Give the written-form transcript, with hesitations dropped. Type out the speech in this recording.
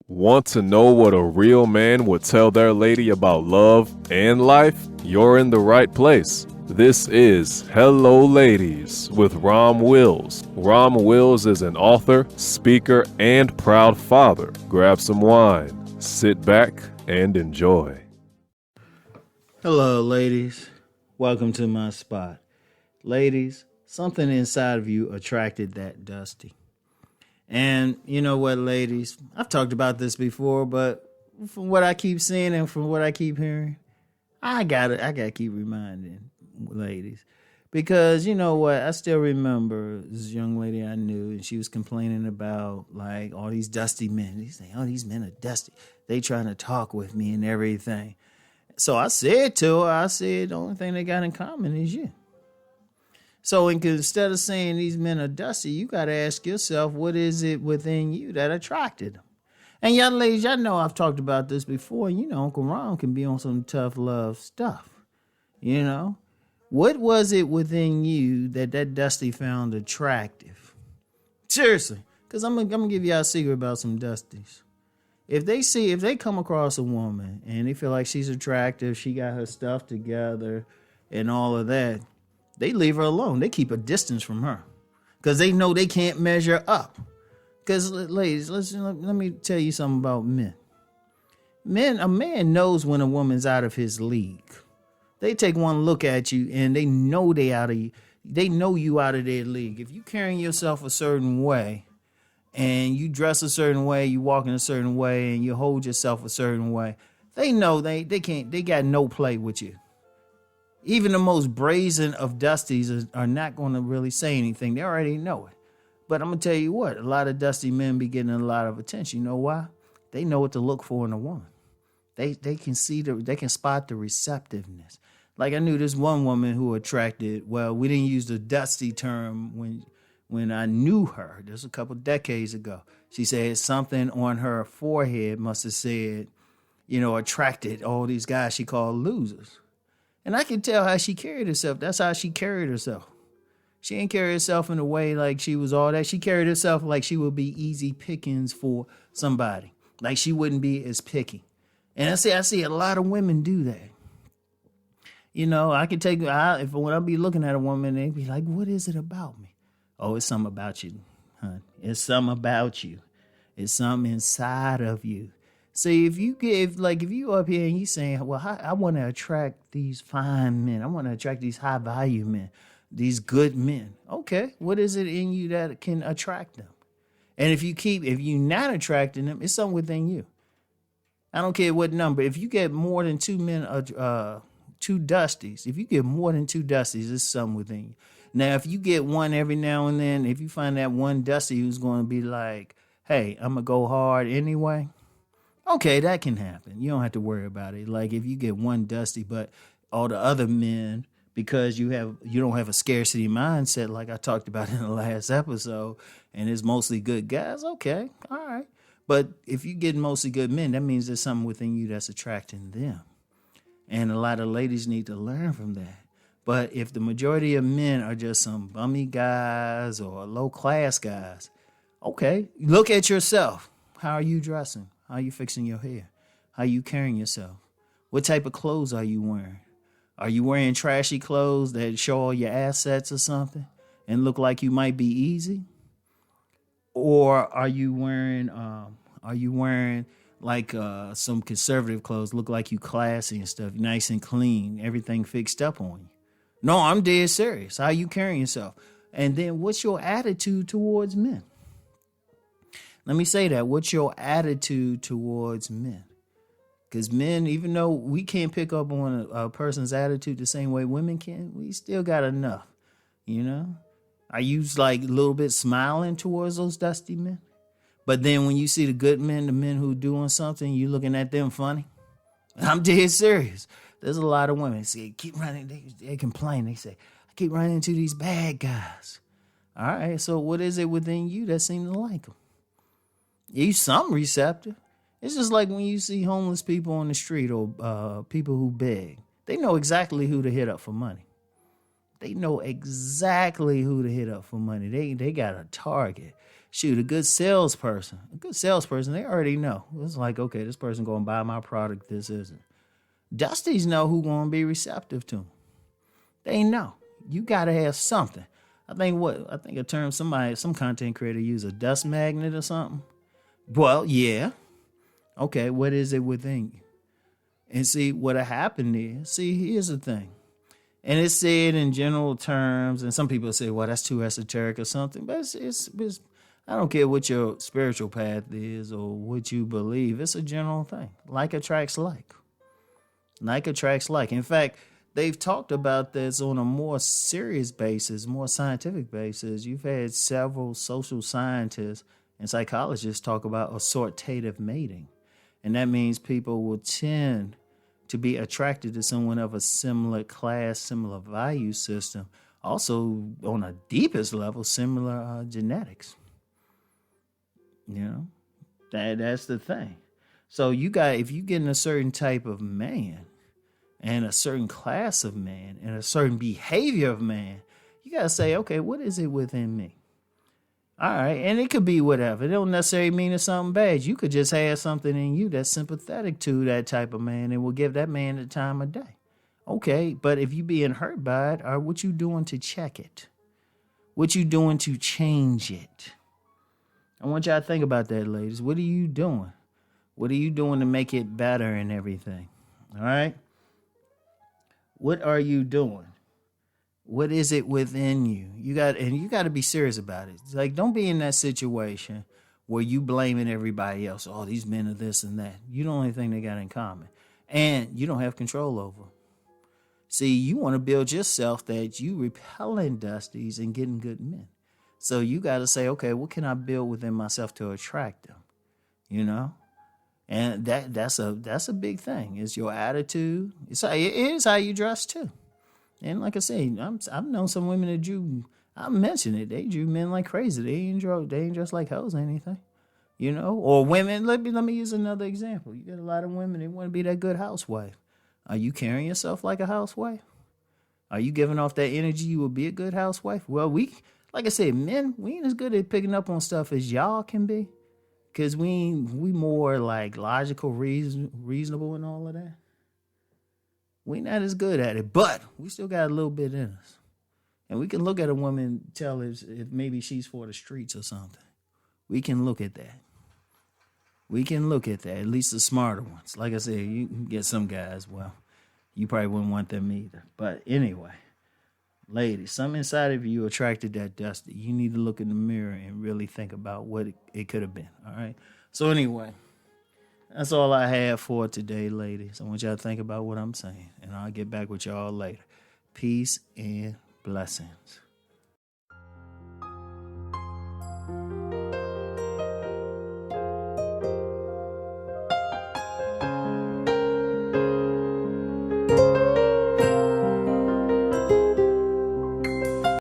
Want to know what a real man would tell their lady about love and life? You're in the right place. This is Hello Ladies with Rom Wills. Rom Wills is an author, speaker, and proud father. Grab some wine, sit back, and enjoy. Hello, ladies. Welcome to my spot. Ladies, something inside of you attracted that Dusty. And you know what, ladies? I've talked about this before, but from what I keep seeing and from what I keep hearing, I gotta keep reminding ladies. Because you know what? I still remember this young lady I knew, and she was complaining about like all these dusty men. He's saying, "Oh, these men are dusty. They trying to talk with me and everything." So I said to her, the only thing they got in common is you. So instead of saying these men are dusty, you got to ask yourself, what is it within you that attracted them? And young ladies, y'all know I've talked about this before. You know, Uncle Ron can be on some tough love stuff. You know, what was it within you that Dusty found attractive? Seriously, because I'm gonna give y'all a secret about some Dusties. If they come across a woman and they feel like she's attractive, she got her stuff together and all of that, they leave her alone. They keep a distance from her because they know they can't measure up. Because, ladies, let me tell you something about men. A man knows when a woman's out of his league. They take one look at you and they know they know you out of their league. If you carrying yourself a certain way and you dress a certain way, you walk in a certain way, and you hold yourself a certain way, they know they got no play with you. Even the most brazen of dusties are not going to really say anything. They already know it. But I'm going to tell you what, a lot of dusty men be getting a lot of attention. You know why? They know what to look for in a woman. They can spot the receptiveness. Like I knew this one woman who attracted, well, we didn't use the dusty term when I knew her. This was a couple decades ago. She said something on her forehead must have said, attracted all these guys she called losers. And I can tell how she carried herself. That's how she carried herself. She didn't carry herself in a way like she was all that. She carried herself like she would be easy pickings for somebody. Like she wouldn't be as picky. And I see a lot of women do that. I can when I be looking at a woman, they be like, what is it about me? Oh, it's something about you, hon. It's something about you. It's something inside of you. See, if you up here and you saying, well, I want to attract these fine men. I want to attract these high value men, these good men. Okay, what is it in you that can attract them? And if you're not attracting them, it's something within you. I don't care what number. If you get more than two dusties, it's something within you. Now, if you get one every now and then, if you find that one dusty who's going to be like, hey, I'm going to go hard anyway. Okay, that can happen. You don't have to worry about it. Like if you get one dusty, but all the other men, because you don't have a scarcity mindset like I talked about in the last episode, and it's mostly good guys, okay, all right. But if you get mostly good men, that means there's something within you that's attracting them. And a lot of ladies need to learn from that. But if the majority of men are just some bummy guys or low-class guys, okay, look at yourself. How are you dressing? How are you fixing your hair? How are you carrying yourself? What type of clothes are you wearing? Are you wearing trashy clothes that show all your assets or something and look like you might be easy? Or are you wearing like some conservative clothes, look like you classy and stuff, nice and clean, everything fixed up on you? No, I'm dead serious. How are you carrying yourself? And then what's your attitude towards men? Let me say that. What's your attitude towards men? Because men, even though we can't pick up on a person's attitude the same way women can, we still got enough, Are you like a little bit smiling towards those dusty men? But then when you see the good men, the men who doing something, you looking at them funny? I'm dead serious. There's a lot of women say, keep running. They complain. They say, I keep running into these bad guys. All right, so what is it within you that seems to like them? You some receptive. It's just like when you see homeless people on the street or people who beg. They know exactly who to hit up for money. They got a target. Shoot, a good salesperson, they already know. It's like, okay, this person going to buy my product, this isn't. Dusties know who going to be receptive to them. They know. You got to have something. I think a term some content creator use, a dust magnet or something. Well, yeah. Okay, what is it within you? And see, what happened is, here's the thing. And it's said in general terms, and some people say, well, that's too esoteric or something. But it's I don't care what your spiritual path is or what you believe. It's a general thing. Like attracts like. Like attracts like. In fact, they've talked about this on a more serious basis, more scientific basis. You've had several social scientists and psychologists talk about assortative mating. And that means people will tend to be attracted to someone of a similar class, similar value system. Also, on a deepest level, similar genetics. You know, that's the thing. So if you get in a certain type of man and a certain class of man and a certain behavior of man, you got to say, okay, what is it within me? All right, and it could be whatever. It don't necessarily mean it's something bad. You could just have something in you that's sympathetic to that type of man and will give that man the time of day. Okay, but if you being hurt by it, what you doing to check it? What you doing to change it? I want y'all to think about that, ladies. What are you doing? What are you doing to make it better and everything? All right? What are you doing? What is it within you? You got to be serious about it. It's like, don't be in that situation where you blaming everybody else. Oh, these men are this and that. You the only thing they got in common. And you don't have control over them. See, you want to build yourself that you repelling dusties and getting good men. So you got to say, okay, what can I build within myself to attract them? You know? And that's a big thing. It's your attitude. It is how you dress too. And like I say, I've known some women that drew. I mentioned it. They drew men like crazy. They ain't dressed like hoes or anything, you know. Or women. Let me use another example. You got a lot of women that want to be that good housewife. Are you carrying yourself like a housewife? Are you giving off that energy you would be a good housewife? Well, like I said, men, we ain't as good at picking up on stuff as y'all can be, cause we more like logical, reasonable, and all of that. We not as good at it, but we still got a little bit in us. And we can look at a woman, tell if maybe she's for the streets or something. We can look at that. At least the smarter ones. Like I said, you can get some guys, well, you probably wouldn't want them either. But anyway, ladies, something inside of you attracted that dusty. You need to look in the mirror and really think about what it could have been, all right? So anyway, that's all I have for today, ladies. I want y'all to think about what I'm saying, and I'll get back with y'all later. Peace and blessings.